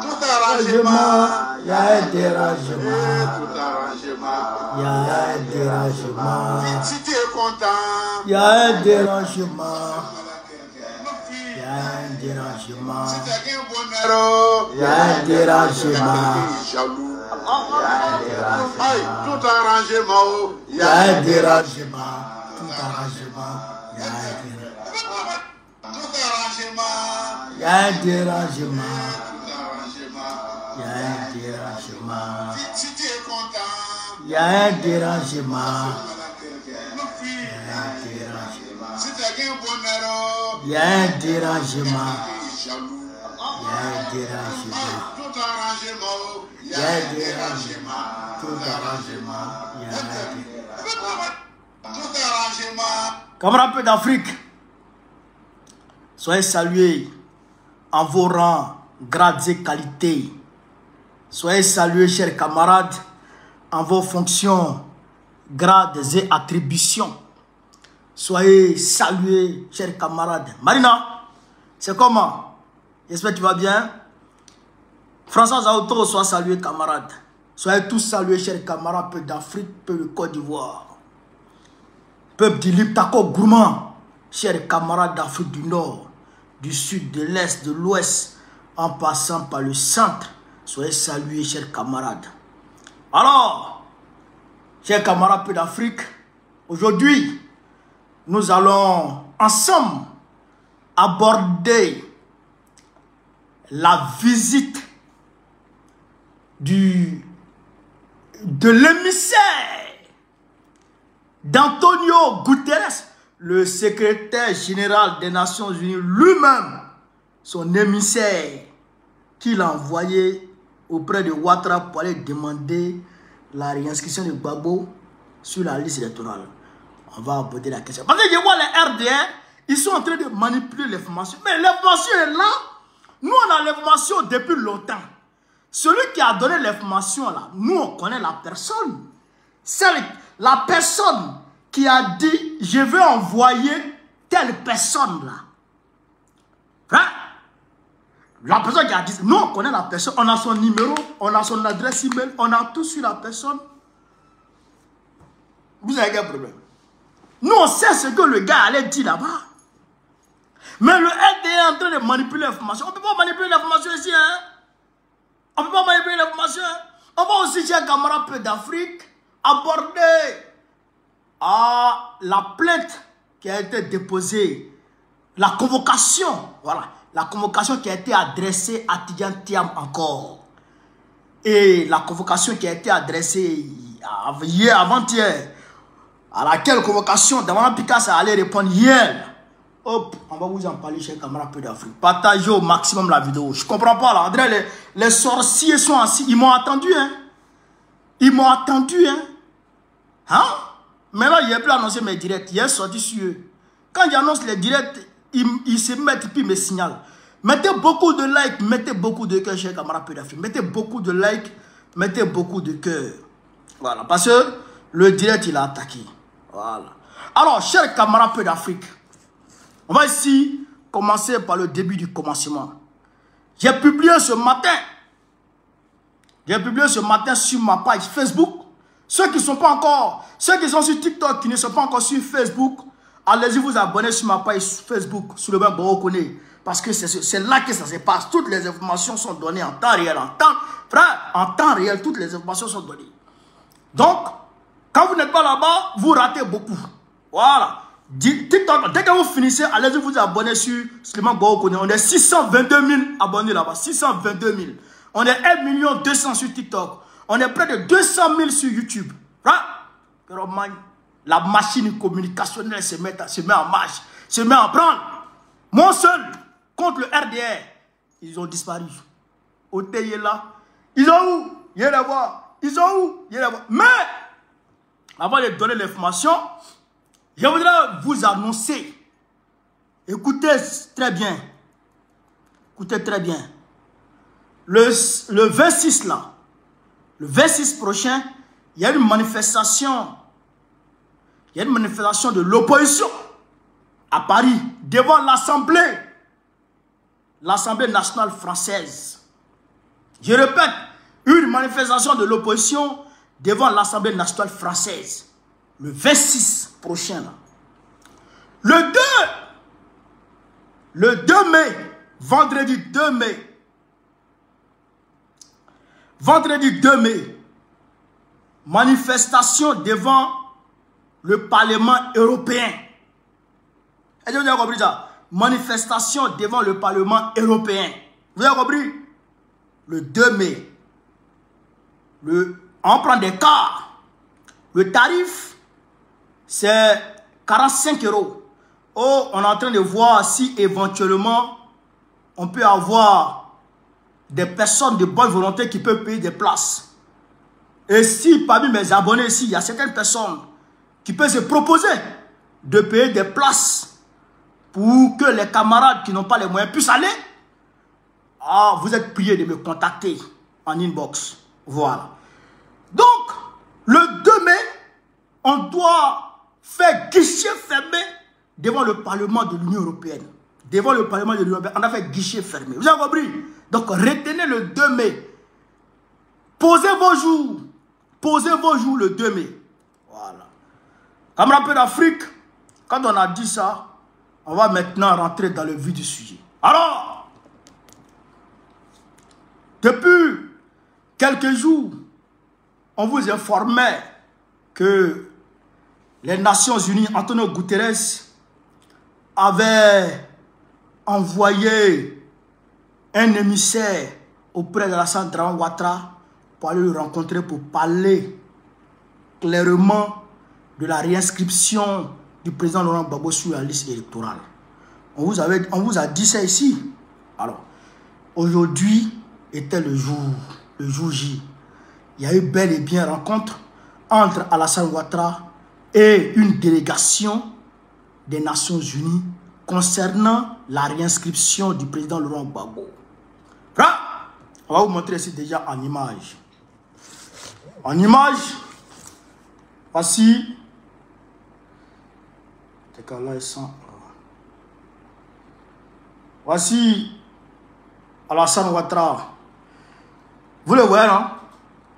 Tout arrangement, il y a un dérangement. tout arrangement. Il y a un dérangement. Si tu es content, Il y a un dérangement. Il y a un dérangement. si tu as un bonheur, Il y a un dérangement. jaloux. Il Aïe, tout arrangement, y a un dérangement. Tout arrangement. Il y a un dérangement. tout arrangement, Il y a un dérangement. tout arrangement. Il y a un dérangement. Si tu es content, Il y a un dérangement. si tu as un bonheur, Il y a un dérangement. jaloux. Il y a un dérangement. Tout arrangement, Il y a un dérangement. Tout arrangement. Il y a un dérangement. tout arrangement. Camarades d'Afrique, soyez salués en vos rangs, grades et qualités. Soyez salués, chers camarades, en vos fonctions, grades et attributions. Soyez salués, chers camarades. Marina, c'est comment? J'espère que tu vas bien. François Zaouto, sois salué, camarades. Soyez tous salués, chers camarades, peuple d'Afrique, peuple de Côte d'Ivoire. Peuple du Liptako gourmand, chers camarades d'Afrique du Nord, du Sud, de l'Est, de l'Ouest, en passant par le centre. Soyez salués, chers camarades. Alors, chers camarades peuple d'Afrique, aujourd'hui, nous allons ensemble aborder la visite de l'émissaire d'Antonio Guterres, le secrétaire général des Nations Unies lui-même, son émissaire qu'il a envoyé auprès de Ouattara pour aller demander la réinscription de Gbagbo sur la liste électorale. On va aborder la question. Parce que je vois les RDR, ils sont en train de manipuler l'information. Mais l'information est là. Nous, on a l'information depuis longtemps. Celui qui a donné l'information là, nous, on connaît la personne. C'est la personne qui a dit, je vais envoyer telle personne là. Hein? La personne qui a dit, nous, on connaît la personne, on a son numéro, on a son adresse email, on a tout sur la personne. Vous avez quel problème? Nous, on sait ce que le gars allait dire là-bas. Mais le RDA est en train de manipuler l'information. On ne peut pas manipuler l'information ici. Hein? On ne peut pas manipuler l'information. On va aussi, chers camarades peu d'Afrique, aborder la plainte qui a été déposée. La convocation. Voilà. La convocation qui a été adressée à Tidjane Thiam encore. Et la convocation qui a été adressée hier, avant-hier. À laquelle convocation, Damana Picasso allait répondre hier. Hop, on va vous en parler, chers camarades peu d'Afrique. Partagez au maximum la vidéo. Je ne comprends pas là. André, les sorciers sont assis. Ils m'ont attendu, hein. Ils m'ont attendu, hein. Hein? Maintenant, il n'y a plus annoncé mes directs. Il est sorti sur eux. Quand j'annonce les directs, ils se mettent puis ils me signalent. Mettez beaucoup de likes, mettez beaucoup de cœur, chers camarades peu d'Afrique. Mettez beaucoup de likes, mettez beaucoup de cœur. Voilà, parce que le direct, il a attaqué. Voilà. Alors, chers camarades peu d'Afrique, on va ici commencer par le début du commencement. J'ai publié ce matin sur ma page Facebook. Ceux qui sont sur TikTok, qui ne sont pas encore sur Facebook, allez-y vous abonner sur ma page Facebook, sur le web Borokone. Parce que c'est là que ça se passe. Toutes les informations sont données en temps réel. En temps réel, toutes les informations sont données. Donc, quand vous n'êtes pas là-bas, vous ratez beaucoup. Voilà. TikTok, dès que vous finissez, allez-y vous abonner sur Suleiman Borokone. On est 622 000 abonnés là-bas. 622 000. On est 1 200 000 sur TikTok. On est près de 200 000 sur YouTube. La machine communicationnelle se met en marche, se met en branle. Moi seul, contre le RDR, ils ont disparu. Au TI là, ils ont où? Il y a voir. Ils ont où? Il y a voir. Mais, avant de donner l'information, je voudrais vous annoncer. Écoutez très bien. Écoutez très bien. Le 26 là, le 26 prochain, il y a une manifestation. Il y a une manifestation de l'opposition à Paris, devant l'Assemblée l'Assemblée nationale française. Je répète, une manifestation de l'opposition devant l'Assemblée nationale française. Le 26 prochain. Là. Le 2 mai, vendredi 2 mai. Vendredi 2 mai, manifestation devant le Parlement européen. Est-ce que vous avez compris ça? Manifestation devant le Parlement européen. Vous avez compris? Le 2 mai. On prend des cars. Le tarif, c'est 45 €. Oh, on est en train de voir si éventuellement on peut avoir des personnes de bonne volonté qui peuvent payer des places. Et si parmi mes abonnés ici, il y a certaines personnes qui peuvent se proposer de payer des places pour que les camarades qui n'ont pas les moyens puissent aller, ah, vous êtes priés de me contacter en inbox. Voilà. Donc, le 2 mai, on doit faire guichet fermé devant le Parlement de l'Union européenne. Devant le Parlement de l'Union européenne, on a fait guichet fermé. Vous avez compris? Donc, retenez le 2 mai. Posez vos jours. Posez vos jours le 2 mai. Voilà. Camarades d'Afrique, quand on a dit ça, on va maintenant rentrer dans le vif du sujet. Alors, depuis quelques jours, on vous informait que les Nations Unies, Antonio Guterres, avait envoyé un émissaire auprès de Alassane Dramane Ouattara pour aller le rencontrer pour parler clairement de la réinscription du président Laurent Gbagbo sur la liste électorale. On vous a dit ça ici. Alors, aujourd'hui était le jour J. Il y a eu bel et bien rencontre entre Alassane Ouattara et une délégation des Nations Unies concernant la réinscription du président Laurent Gbagbo. Là, on va vous montrer ici déjà en image. En image, voici. Voici Alassane Ouattara. Vous le voyez, non?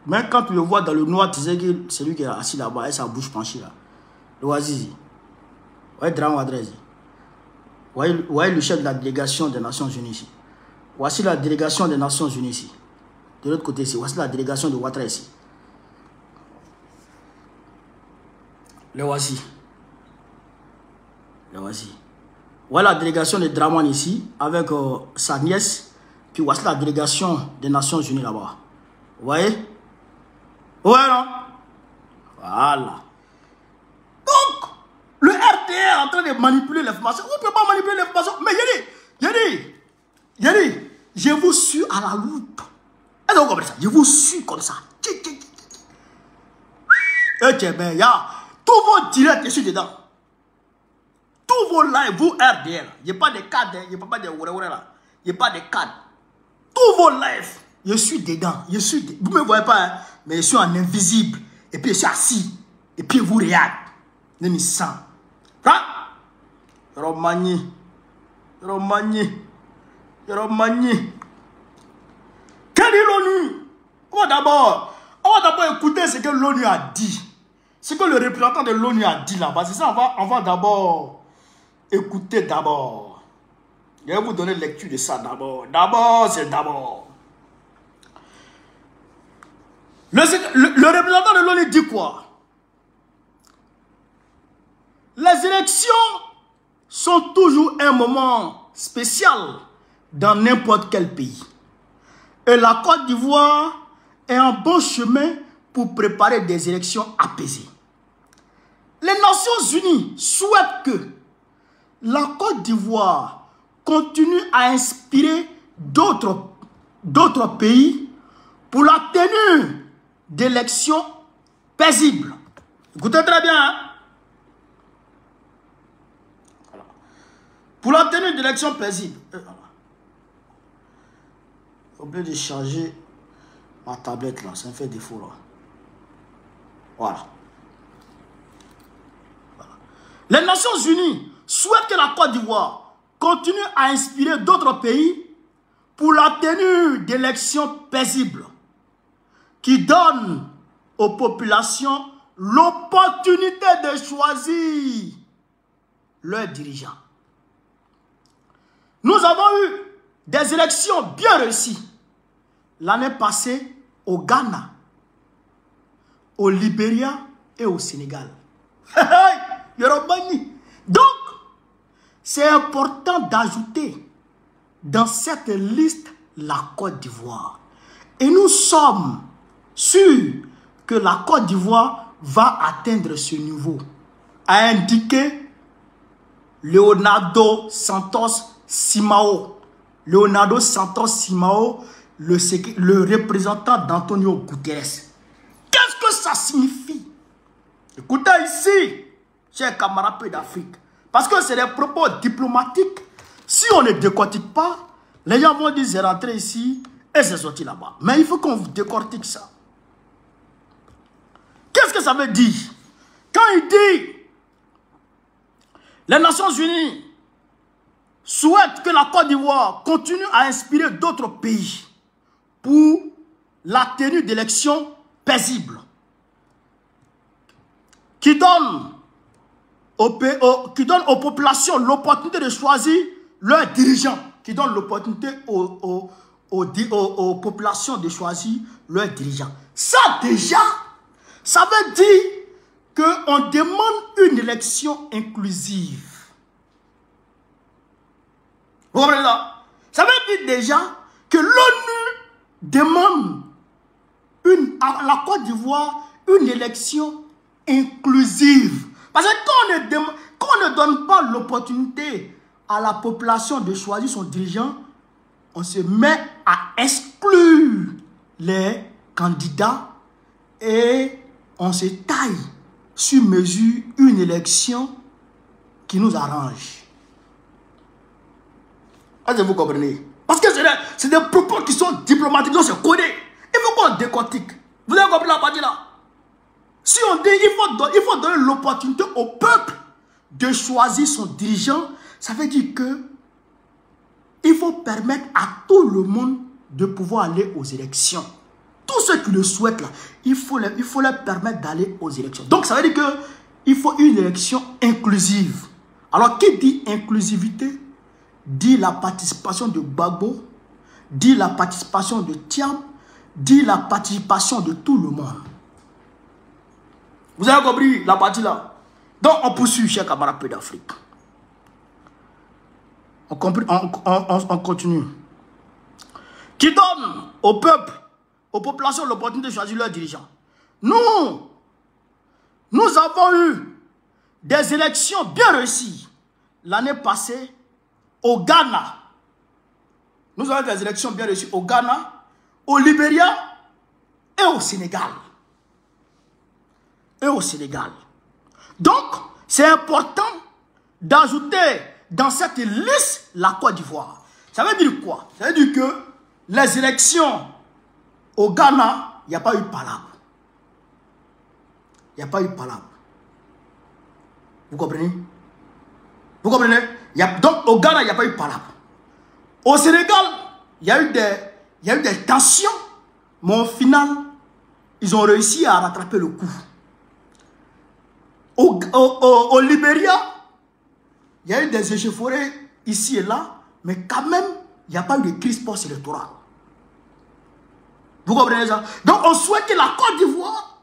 Même quand tu le vois dans le noir, tu sais que c'est lui qui est assis là-bas avec sa bouche penchée là. Le voici. Vous voyez Dramane Ouattara ici. Vous voyez le chef de la délégation des Nations Unies ici. Voici la délégation des Nations Unies ici. De l'autre côté ici, voici la délégation de Ouattara ici. Le voici. Le voici. Voilà la délégation de Dramane ici, avec sa nièce. Puis voici la délégation des Nations Unies là-bas. Vous voyez? Ouais, non? Voilà. Donc, le RDR est en train de manipuler l'information. On ne peut pas manipuler l'information. Mais Yéli, je vous suis à la loupe. Est-ce que vous comprenez ça? Je vous suis comme ça. Et bien, il y a tous vos directs, je suis dedans. Tous vos lives, vous RDR. Il n'y a pas de cadres, il n'y a pas de là. Il n'y a pas de cadres. Tous vos lives, je suis dedans. Vous ne me voyez pas, hein? Mais je suis en invisible. Et puis je suis assis. Et puis vous regardez. Ne me sens. Romagné. Quel est l'ONU? On va d'abord écouter ce que l'ONU a dit. Ce que le représentant de l'ONU a dit là-bas. C'est ça, on va d'abord écouter d'abord. Je vais vous donner lecture de ça d'abord. C'est d'abord. Le représentant de l'ONU dit quoi? Les élections sont toujours un moment spécial dans n'importe quel pays. Et la Côte d'Ivoire est en bon chemin pour préparer des élections apaisées. Les Nations Unies souhaitent que la Côte d'Ivoire continue à inspirer d'autres pays pour la tenue d'élections paisibles. Écoutez très bien. Hein? Pour la tenue d'élections paisibles. J'ai oublié de charger ma tablette là, ça me fait défaut là. Voilà. Les Nations Unies souhaitent que la Côte d'Ivoire continue à inspirer d'autres pays pour la tenue d'élections paisibles qui donnent aux populations l'opportunité de choisir leurs dirigeants. Nous avons eu des élections bien réussies l'année passée au Ghana, au Libéria et au Sénégal. Donc, c'est important d'ajouter dans cette liste la Côte d'Ivoire. Et nous sommes sûrs que la Côte d'Ivoire va atteindre ce niveau, a indiqué Leonardo Santos Simao. Leonardo Santos Simao, le représentant d'Antonio Guterres. Qu'est-ce que ça signifie? Écoutez ici, chers camarades d'Afrique, parce que c'est des propos diplomatiques. Si on ne décortique pas, les gens vont dire c'est rentré ici et c'est sorti là-bas. Mais il faut qu'on décortique ça. Qu'est-ce que ça veut dire? Quand il dit les Nations Unies souhaitent que la Côte d'Ivoire continue à inspirer d'autres pays pour la tenue d'élections paisibles qui donnent aux populations l'opportunité de choisir leurs dirigeants, qui donnent l'opportunité aux populations de choisir leurs dirigeants. Ça déjà, ça veut dire qu'on demande une élection inclusive. Vous comprenez ça? Ça veut dire déjà que l'ONU demande à la Côte d'Ivoire une élection inclusive. Parce que quand on ne donne pas l'opportunité à la population de choisir son dirigeant, on se met à exclure les candidats et on se taille sur mesure une élection qui nous arrange. Est-ce que vous comprenez? Parce que c'est des propos qui sont diplomatiques, on se connaît. Il faut qu'on décortique. Vous avez compris la partie là? Si on dit il faut donner l'opportunité au peuple de choisir son dirigeant, ça veut dire que il faut permettre à tout le monde de pouvoir aller aux élections. Tous ceux qui le souhaitent là, il faut leur permettre d'aller aux élections. Donc ça veut dire qu'il faut une élection inclusive. Alors qui dit inclusivité dit la participation de Gbagbo, dit la participation de Thiam, dit la participation de tout le monde. Vous avez compris la partie là? Donc on poursuit, chers camarades d'Afrique. On continue. Qui donne au peuple, aux populations l'opportunité de choisir leurs dirigeants. Nous avons eu des élections bien réussies l'année passée au Ghana. Nous avons eu des élections bien réussies au Ghana, au Libéria et au Sénégal. Donc, c'est important d'ajouter dans cette liste la Côte d'Ivoire. Ça veut dire quoi? Ça veut dire que les élections au Ghana, il n'y a pas eu palabre. Il n'y a pas eu palabre. Vous comprenez? Vous comprenez? Donc, au Ghana, il n'y a pas eu palabre. Au Sénégal, il y a eu des tensions, mais au final, ils ont réussi à rattraper le coup. Au Libéria, il y a eu des échauffourées ici et là, mais quand même, il n'y a pas eu de crise post-électorale. Vous comprenez ça? Donc, on souhaite que la Côte d'Ivoire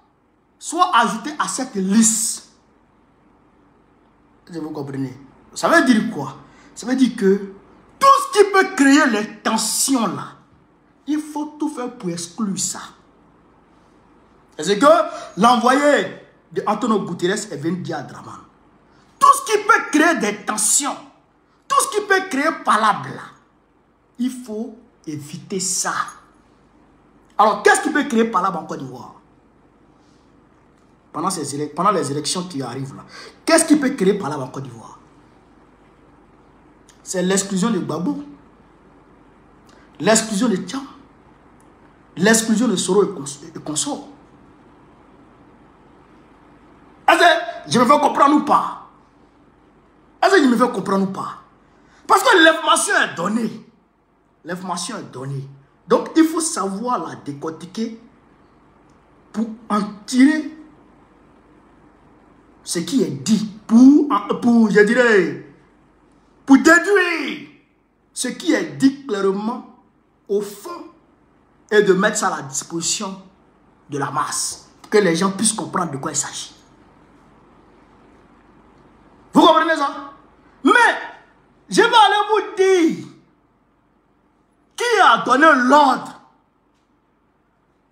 soit ajoutée à cette liste. Vous comprenez? Ça veut dire quoi? Ça veut dire que tout ce qui peut créer les tensions là, il faut tout faire pour exclure ça. C'est que l'envoyé de Antonio Guterres est venu dire à Draman. Tout ce qui peut créer des tensions, tout ce qui peut créer palabre là, il faut éviter ça. Alors, qu'est-ce qui peut créer palabre en Côte d'Ivoire? Pendant les élections qui arrivent là, qu'est-ce qui peut créer palabre en Côte d'Ivoire? C'est l'exclusion de Gbagbo, l'exclusion de Thiam, l'exclusion de Soro et consorts. Est-ce que je me fais comprendre ou pas? Est-ce que je me fais comprendre ou pas? Parce que l'information est donnée. L'information est donnée. Donc, il faut savoir la décortiquer pour en tirer ce qui est dit. Je dirais, pour déduire ce qui est dit clairement au fond et de mettre ça à la disposition de la masse. Pour que les gens puissent comprendre de quoi il s'agit. Vous comprenez ça? Mais, je vais aller vous dire qui a donné l'ordre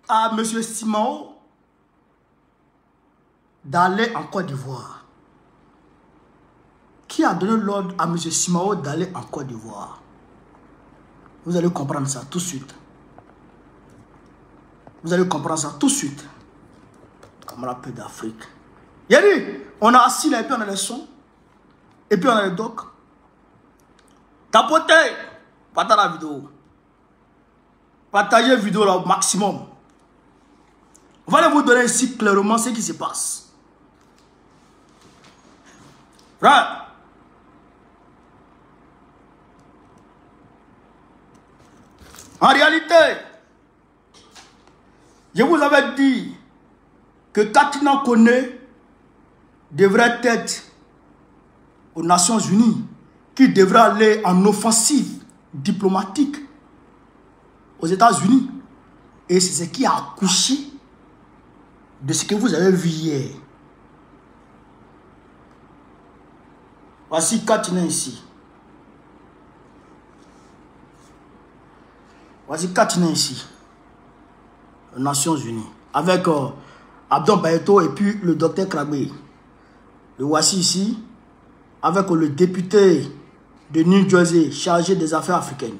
à M. Simao d'aller en Côte d'Ivoire. Qui a donné l'ordre à M. Simao d'aller en Côte d'Ivoire? Vous allez comprendre ça tout de suite. Vous allez comprendre ça tout de suite. Camarade peu d'Afrique. Il y a dit, on a assis là et puis on a les sons. Et puis on a les docs. Tapotez. Partagez la vidéo. Partagez la vidéo là au maximum. On va vous donner ici clairement ce qui se passe. Right. En réalité, je vous avais dit que Katina Koné devrait être aux Nations Unies, qui devrait aller en offensive diplomatique aux États-Unis. Et c'est ce qui a accouché de ce que vous avez vu hier. Voici Katina ici. Voici Katina ici. Aux Nations Unies. Avec Abdon Bayeto et puis le docteur Krabé. Le voici ici. Avec le député de New Jersey chargé des affaires africaines.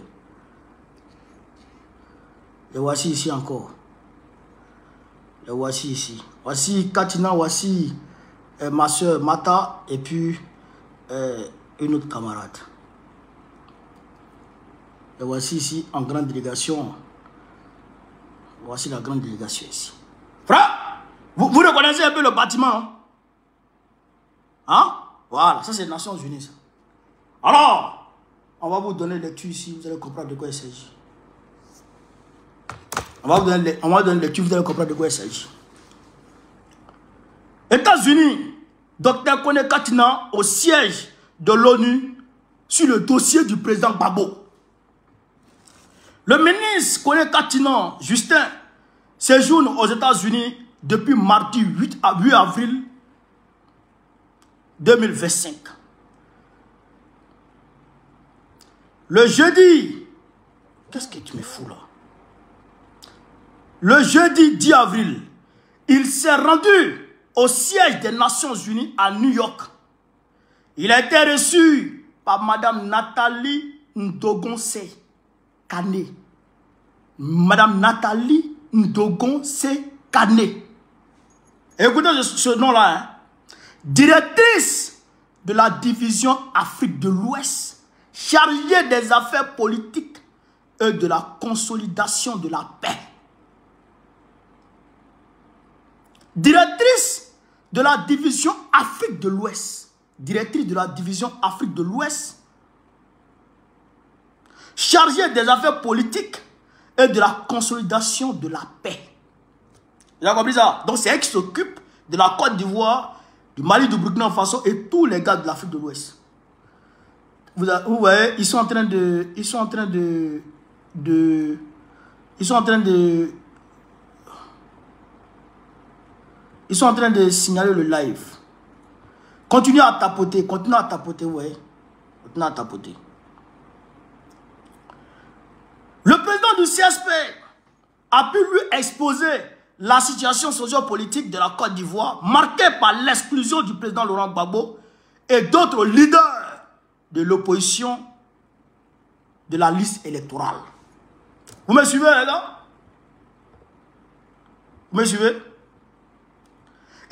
Le voici ici encore. Le voici ici. Voici Katina, voici ma soeur Mata et puis une autre camarade. Le voici ici en grande délégation. Voici la grande délégation ici. Frère, vous reconnaissez un peu le bâtiment? Hein? Voilà, ça c'est les Nations Unies. Ça. Alors, on va vous donner lecture ici, vous allez comprendre de quoi il s'agit. On va vous donner lecture, vous allez comprendre de quoi il s'agit. États-Unis, Dr Koné Katina au siège de l'ONU sur le dossier du président Gbagbo. Le ministre Koné Katina, Justin, séjourne aux États-Unis depuis mardi 8 avril 2025. Le jeudi, qu'est-ce que tu me fous là? Le jeudi 10 avril, il s'est rendu au siège des Nations Unies à New York. Il a été reçu par Madame Nathalie Ndogonse Kane. Madame Nathalie Ndogonse Kane. Écoutez ce nom-là. Hein? Directrice de la division Afrique de l'Ouest, chargée des affaires politiques et de la consolidation de la paix. Directrice de la division Afrique de l'Ouest. Directrice de la division Afrique de l'Ouest, chargée des affaires politiques et de la consolidation de la paix. Vous avez compris ça? Donc c'est elle qui s'occupe de la Côte d'Ivoire, du Mali, du Burkina Faso et tous les gars de l'Afrique de l'Ouest. Vous voyez, ils sont en train de signaler le live. Continuez à tapoter, vous voyez. Continuez à tapoter. Le président du CSP a pu lui exposer la situation socio-politique de la Côte d'Ivoire, marquée par l'exclusion du président Laurent Gbagbo et d'autres leaders de l'opposition de la liste électorale. Vous me suivez, les gars? Vous me suivez?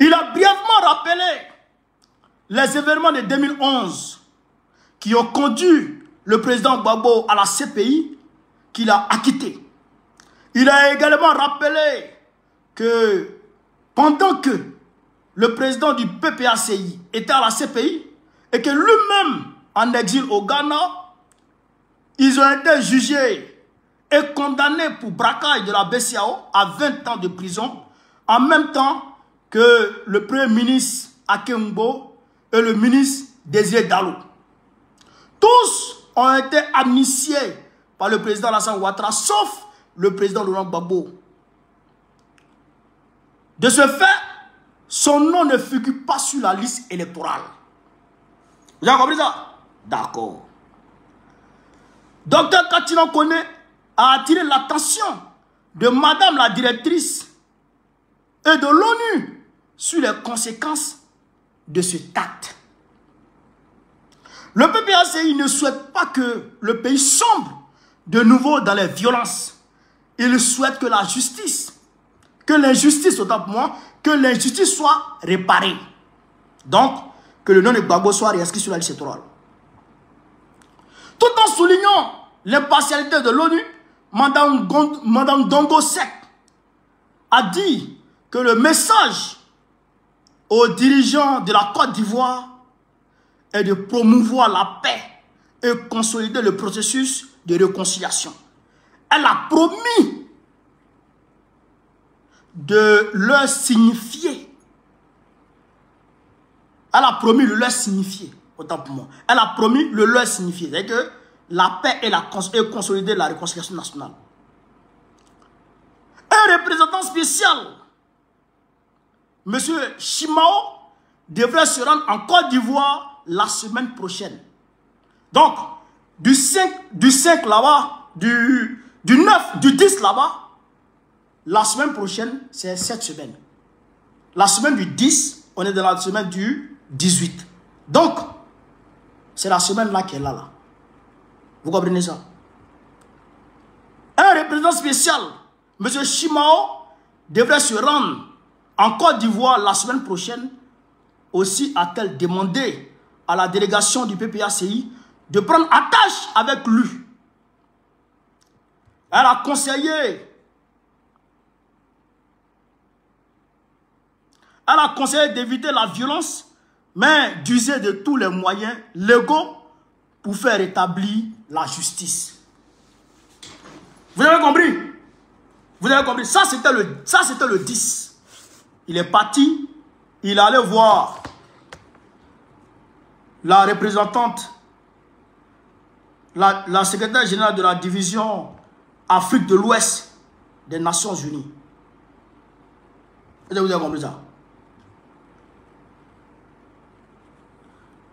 Il a brièvement rappelé les événements de 2011 qui ont conduit le président Gbagbo à la CPI qu'il a acquitté. Il a également rappelé que pendant que le président du PPACI était à la CPI et que lui-même en exil au Ghana, ils ont été jugés est condamné pour braquage de la BCAO à 20 ans de prison, en même temps que le Premier ministre Akembo et le ministre Désiré Dallo. Tous ont été amnistiés par le président Alassane Ouattara, sauf le président Laurent Gbagbo. De ce fait, son nom ne figure pas sur la liste électorale. Vous avez compris ça? D'accord. Docteur Katinan Kone a attiré l'attention de Madame la directrice et de l'ONU sur les conséquences de ce acte. Le PPACI ne souhaite pas que le pays sombre de nouveau dans les violences. Il souhaite que la justice, que l'injustice, autant pour moi, que l'injustice soit réparée. Donc, que le nom de Gbagbo soit réinscrit sur la liste électorale. Tout en soulignant l'impartialité de l'ONU, Madame Dongo Sek a dit que le message aux dirigeants de la Côte d'Ivoire est de promouvoir la paix et consolider le processus de réconciliation. Elle a promis de leur signifier. Elle a promis de leur signifier, autant pour moi. Elle a promis de leur signifier. C'est-à-dire que la paix et consolider la réconciliation nationale. Un représentant spécial, M. Shimao, devrait se rendre en Côte d'Ivoire la semaine prochaine. Donc, du 5 là-bas, du 9, du 10 là-bas, la semaine prochaine, c'est cette semaine. La semaine du 10, on est dans la semaine du 18. Donc, c'est la semaine là qu'elle est là. Vous comprenez ça? Un représentant spécial, M. Shimao, devrait se rendre en Côte d'Ivoire la semaine prochaine. Aussi a-t-elle demandé à la délégation du PPACI de prendre attache avec lui. Elle a conseillé d'éviter la violence, mais d'user de tous les moyens légaux pour faire rétablir la justice. Vous avez compris? Vous avez compris? Ça, c'était le 10. Il est parti, il allait voir la représentante, la secrétaire générale de la division Afrique de l'Ouest des Nations Unies. Vous avez compris ça?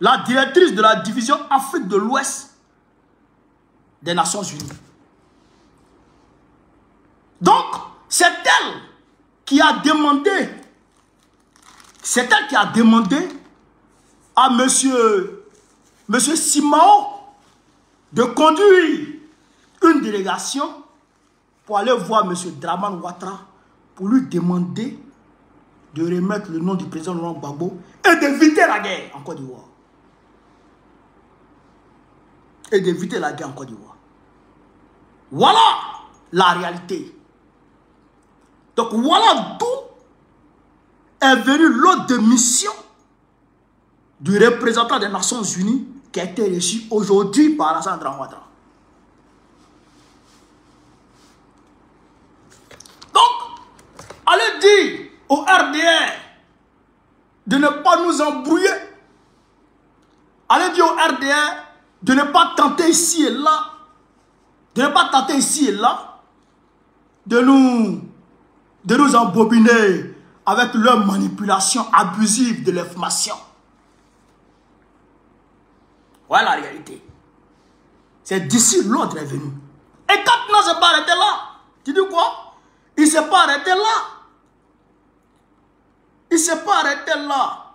La directrice de la division Afrique de l'Ouest des Nations Unies. Donc, c'est elle qui a demandé, à monsieur Simao de conduire une délégation pour aller voir monsieur Dramane Ouattara pour lui demander de remettre le nom du président Laurent Gbagbo et d'éviter la guerre en Côte d'Ivoire. Voilà la réalité. Donc voilà d'où est venue l'ordre de mission du représentant des Nations Unies qui a été reçu aujourd'hui par Alassane Ouattara. Donc, allez dire au RDR de ne pas nous embrouiller. Allez dire au RDR de ne pas tenter ici et là, de nous embobiner avec leur manipulation abusive de l'information. Voilà la réalité. C'est d'ici l'ordre est venu. Et quand on ne s'est pas arrêté là, tu dis quoi? Il ne s'est pas arrêté là. Il ne s'est pas arrêté là.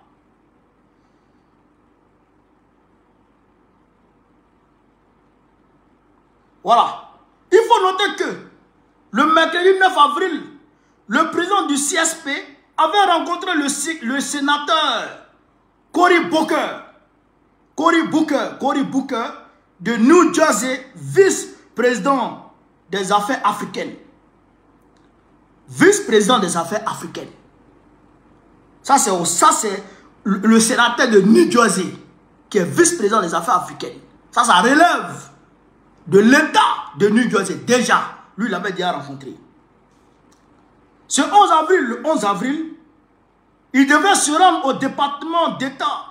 Voilà. Il faut noter que le mercredi 9 avril, le président du CSP avait rencontré le sénateur Cory Booker de New Jersey, vice-président des affaires africaines. Vice-président des affaires africaines. Ça, c'est le sénateur de New Jersey qui est vice-président des affaires africaines. Ça relève de l'État de New Jersey. Déjà, lui, il l'avait déjà rencontré. Ce 11 avril, le 11 avril, il devait se rendre au département d'État.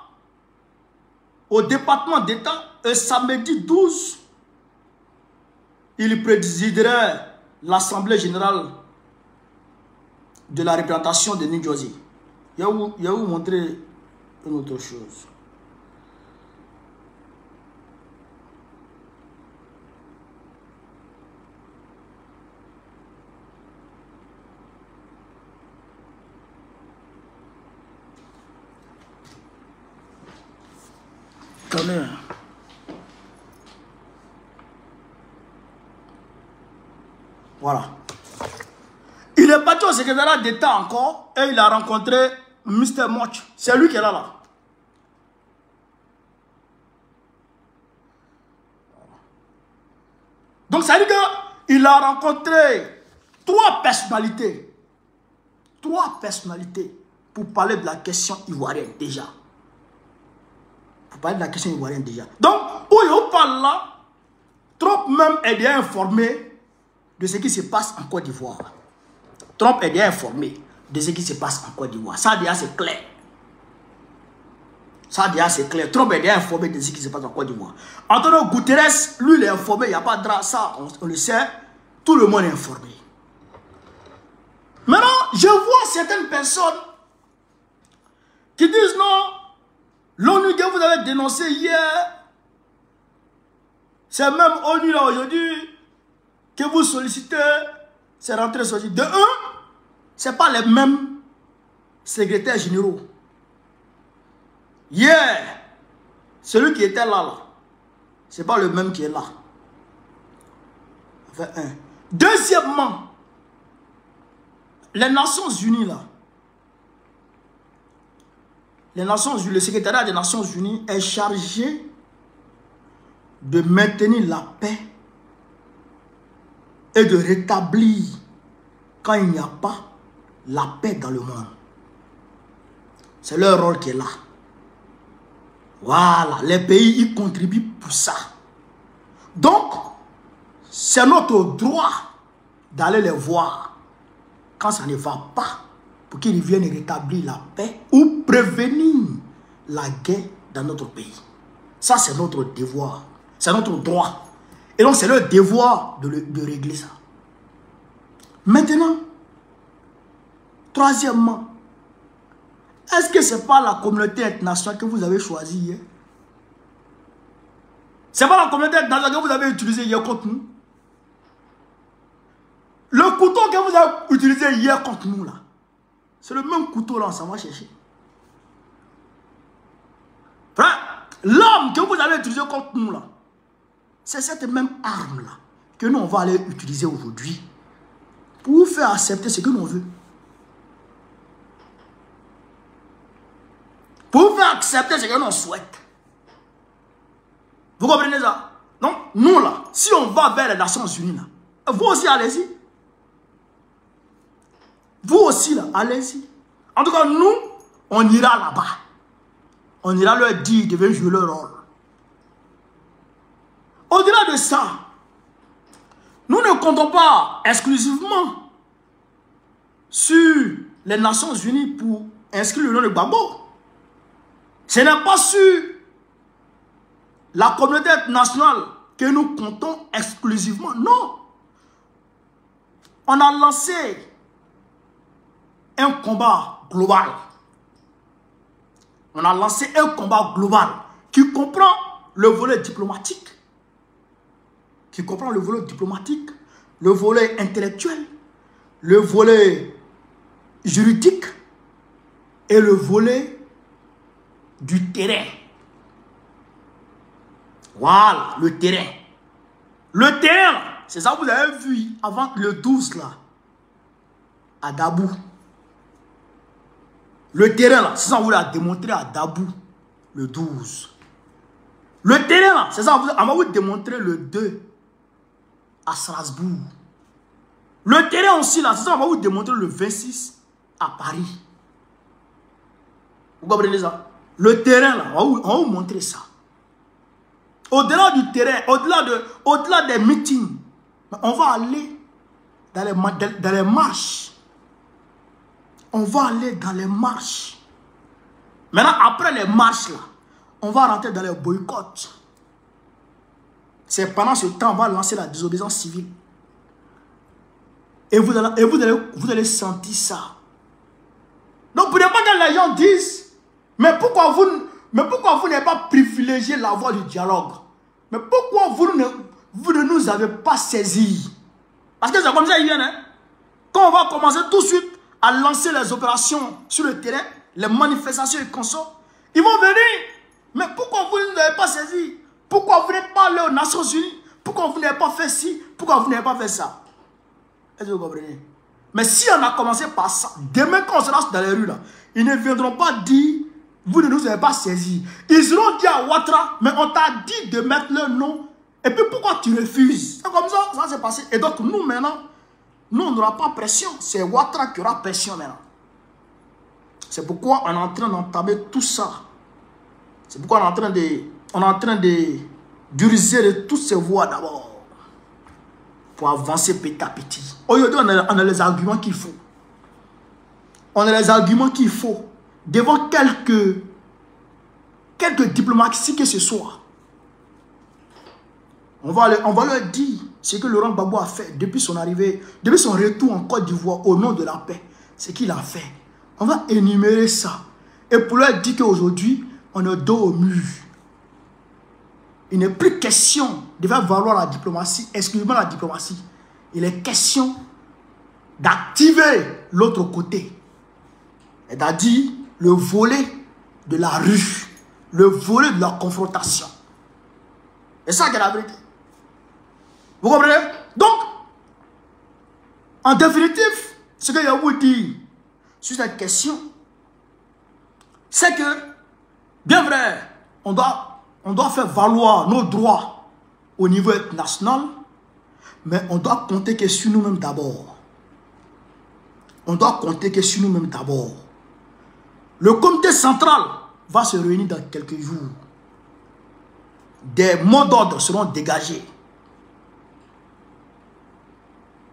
Au département d'État, et samedi 12, il présiderait l'Assemblée générale de la représentation de New Jersey. Il y a où montrer une autre chose. Voilà. Il est parti au secrétariat d'État encore et il a rencontré Mr. Moch. C'est lui qui est là. Donc ça veut dire qu'il a rencontré trois personnalités pour parler de la question ivoirienne déjà. Donc, où il parle là, Trump même est bien informé de ce qui se passe en Côte d'Ivoire. Trump est bien informé de ce qui se passe en Côte d'Ivoire. Ça déjà c'est clair. Trump est bien informé de ce qui se passe en Côte d'Ivoire. Antonio Guterres, lui, il est informé, il n'y a pas de drap, ça, on le sait. Tout le monde est informé. Maintenant, je vois certaines personnes qui disent non, l'ONU que vous avez dénoncé hier, c'est même ONU là aujourd'hui que vous sollicitez, c'est rentré sorti. De un, ce n'est pas les mêmes secrétaires généraux. Hier, celui qui était là, ce n'est pas le même qui est là. Enfin, un. Deuxièmement, les Nations Unies là, le secrétariat des Nations Unies est chargé de maintenir la paix et de rétablir quand il n'y a pas la paix dans le monde. C'est leur rôle qui est là. Voilà, les pays y contribuent pour ça. Donc, c'est notre droit d'aller les voir quand ça ne va pas, pour qu'ils viennent rétablir la paix ou prévenir la guerre dans notre pays. Ça, c'est notre devoir. C'est notre droit. Et donc, c'est leur devoir de régler ça. Maintenant, troisièmement, est-ce que ce n'est pas la communauté internationale que vous avez choisie hier? Ce n'est pas la communauté internationale que vous avez utilisée hier contre nous? Le couteau que vous avez utilisé hier contre nous, là, c'est le même couteau là, ça va chercher. L'arme que vous avez utilisée contre nous, là, c'est cette même arme là que nous, on va aller utiliser aujourd'hui pour vous faire accepter ce que l'on veut. Pour vous faire accepter ce que l'on souhaite. Vous comprenez ça? Donc, nous là, si on va vers les Nations Unies là, vous aussi allez-y. Vous aussi là, allez-y. En tout cas, nous, on ira là-bas. On ira leur dire de venir jouer leur rôle. Au-delà de ça, nous ne comptons pas exclusivement sur les Nations Unies pour inscrire le nom de Gbagbo. Ce n'est pas sur la communauté internationale que nous comptons exclusivement. Non. On a lancé un combat global. On a lancé un combat global qui comprend le volet diplomatique, le volet intellectuel, le volet juridique et le volet du terrain. Voilà, le terrain. Le terrain, c'est ça que vous avez vu avant le 12 là, à Dabou. Le terrain là, c'est ça qu'on vous l'a démontré à Dabou, le 12. Le terrain là, c'est ça qu'on va vous démontrer le 2 à Strasbourg. Le terrain aussi là, c'est ça qu'on va vous démontrer le 26 à Paris. Vous comprenez ça? Le terrain là, on va vous montrer ça. Au-delà du terrain, au-delà des meetings, On va aller dans les marches. On va aller dans les marches. Maintenant, après les marches, là, on va rentrer dans les boycotts. C'est pendant ce temps, on va lancer la désobéissance civile. Et vous allez sentir ça. Donc, pour ne pas que les gens disent, mais pourquoi vous n'avez pas privilégié la voie du dialogue? Mais pourquoi vous ne nous avez pas saisis? Parce que c'est comme ça qu'ils viennent. Hein? Quand on va commencer tout de suite à lancer les opérations sur le terrain, les manifestations et consorts, ils vont venir. Mais pourquoi vous ne nous avez pas saisis? Pourquoi vous n'êtes pas allé aux Nations Unies? Pourquoi vous n'avez pas fait ci? Pourquoi vous n'avez pas fait ça? Est-ce que vous comprenez? Mais si on a commencé par ça, demain quand on se lance dans les rues, là, ils ne viendront pas dire, vous ne nous avez pas saisis. Ils auront dit à Ouattara, mais on t'a dit de mettre leur nom. Et puis pourquoi tu refuses? C'est comme ça s'est passé. Et donc nous maintenant, nous on n'aura pas pression. C'est Ouattara qui aura pression maintenant. C'est pourquoi on est en train d'entamer tout ça. C'est pourquoi on est en train d'utiliser de toutes ces voies d'abord. Pour avancer petit à petit. Aujourd'hui, on a les arguments qu'il faut. On a les arguments qu'il faut. Devant quelques diplomaties que ce soit. On va leur dire ce que Laurent Gbagbo a fait depuis son arrivée, depuis son retour en Côte d'Ivoire au nom de la paix. Ce qu'il a fait. On va énumérer ça. Et pour leur dire qu'aujourd'hui, on est dos au mur. Il n'est plus question de faire valoir la diplomatie, exclusivement la diplomatie. Il est question d'activer l'autre côté. C'est-à-dire le volet de la rue, le volet de la confrontation. C'est ça qui est la vérité. Vous comprenez? Donc, en définitive, ce que je vous dis sur cette question, c'est que, bien vrai, on doit faire valoir nos droits au niveau international, mais on doit compter que sur nous-mêmes d'abord. On doit compter que sur nous-mêmes d'abord. Le comité central va se réunir dans quelques jours. Des mots d'ordre seront dégagés.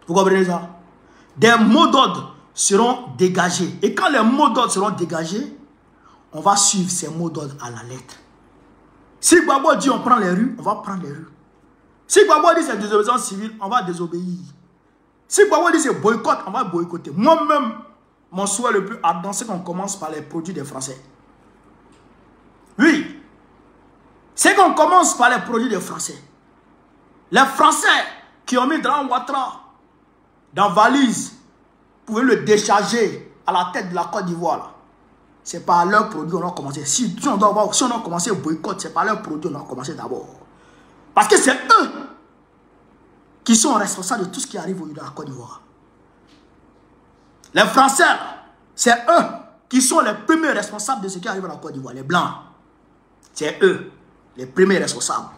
Vous comprenez ça? Des mots d'ordre seront dégagés. Et quand les mots d'ordre seront dégagés, on va suivre ces mots d'ordre à la lettre. Si Gbagbo dit on prend les rues, on va prendre les rues. Si Gbagbo dit c'est désobéissance civile, on va désobéir. Si Gbagbo dit c'est boycott, on va boycotter. Moi-même, mon souhait le plus ardent, c'est qu'on commence par les produits des Français. Oui. C'est qu'on commence par les produits des Français. Les Français qui ont mis dans Ouattara, dans valise, pouvaient le décharger à la tête de la Côte d'Ivoire. C'est par leurs produits qu'on a commencé. Si on a commencé à boycott, c'est par leurs produits qu'on a commencé d'abord. Parce que c'est eux qui sont responsables de tout ce qui arrive au niveau de la Côte d'Ivoire. Les Français, c'est eux qui sont les premiers responsables de ce qui arrive à la Côte d'Ivoire. Les Blancs, c'est eux les premiers responsables.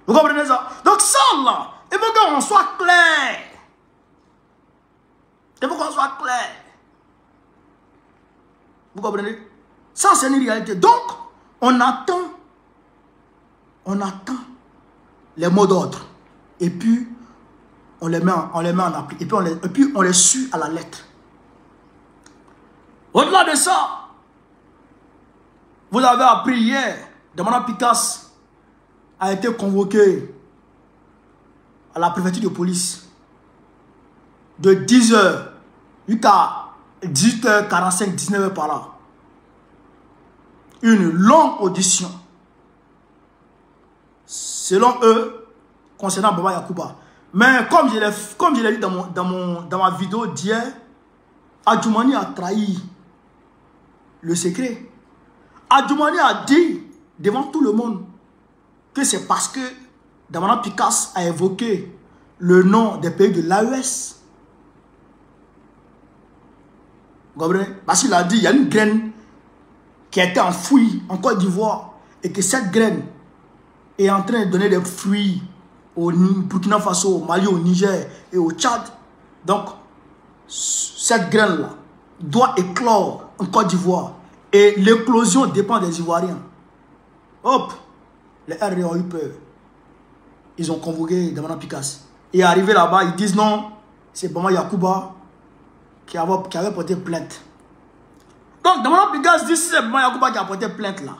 Vous comprenez ça? Donc ça là, il faut qu'on soit clair. Il faut qu'on soit clair. Vous comprenez? Ça, c'est une réalité. Donc, on attend les mots d'ordre. Et puis, on les met en appli. Et puis, on les suit à la lettre. Au-delà de ça, vous avez appris hier, Damana Picasse a été convoqué à la préfecture de police de 10h jusqu'à 18h45, 19h par là. Une longue audition. Selon eux, concernant Baba Yacouba. Mais comme je l'ai dit dans ma vidéo d'hier, Adjoumani a trahi le secret. Adjoumani a dit devant tout le monde que c'est parce que Damana Picasse a évoqué le nom des pays de l'AES. Vous comprenez? Parce qu'il a dit il y a une graine qui a été enfouie en Côte d'Ivoire et que cette graine est en train de donner des fruits au Burkina Faso, au Mali, au Niger et au Tchad. Donc, cette graine-là doit éclore en Côte d'Ivoire. Et l'éclosion dépend des Ivoiriens. Hop, les RR ont eu peur. ils ont convoqué Damana Picasse. Et arrivé là-bas, ils disent non, c'est Bama Yacouba qui avait porté plainte. Donc Damana Picasse dit c'est Bama Yacouba qui a porté plainte là.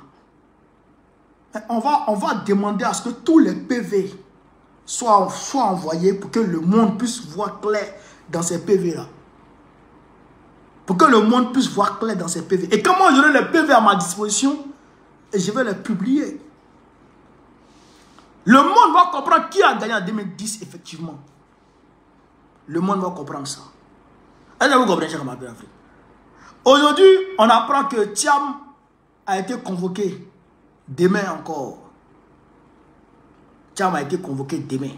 On va demander à ce que tous les PV soient envoyés pour que le monde puisse voir clair dans ces PV là. Pour que le monde puisse voir clair dans ces PV. Et comment j'aurai les PV à ma disposition et je vais les publier. Le monde va comprendre qui a gagné en 2010 effectivement. Le monde va comprendre ça. Est-ce que vous comprenez ce que m'appelle Afrique? Aujourd'hui, on apprend que Thiam a été convoqué demain encore. Thiam a été convoqué demain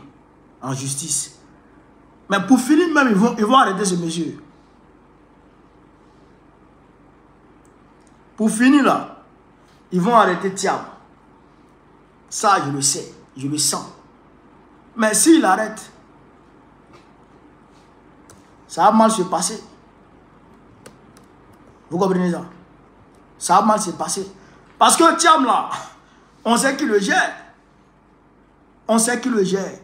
en justice. Mais pour finir même, ils vont arrêter ce monsieur. Pour finir là, ils vont arrêter Thiam. Ça, je le sais, je le sens. Mais s'il arrête, ça va mal se passer. Vous comprenez ça? Ça va mal se passer. Parce que Thiam là, on sait qui le gère. On sait qui le gère.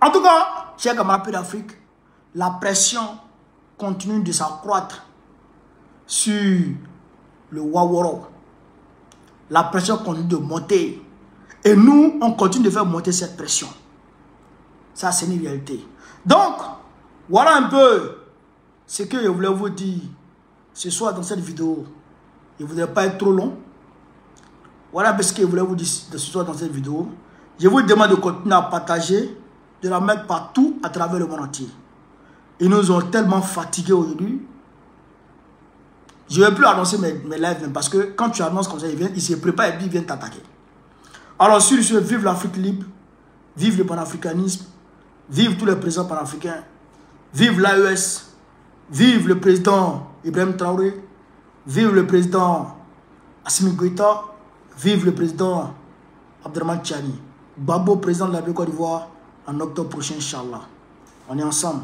En tout cas, chers camarades d'Afrique, la pression continue de s'accroître sur le Waworo. La pression continue de monter. Et nous, on continue de faire monter cette pression. Ça, c'est une réalité. Donc, voilà un peu ce que je voulais vous dire ce soir dans cette vidéo. Je ne voudrais pas être trop long. Voilà un peu ce que je voulais vous dire ce soir dans cette vidéo. Je vous demande de continuer à partager, de la mettre partout à travers le monde entier. Ils nous ont tellement fatigués aujourd'hui. Je ne vais plus annoncer mes lives même parce que quand tu annonces comme ça, ils se préparent et puis ils viennent t'attaquer. Alors sur ce, vive l'Afrique libre, vive le panafricanisme, vive tous les présidents panafricains, vive l'AES, vive le président Ibrahim Traoré, vive le président Assimi Goïta, vive le président Abderrahmane Tchani. Babo, président de la Côte d'Ivoire, en octobre prochain, Inch'Allah. On est ensemble.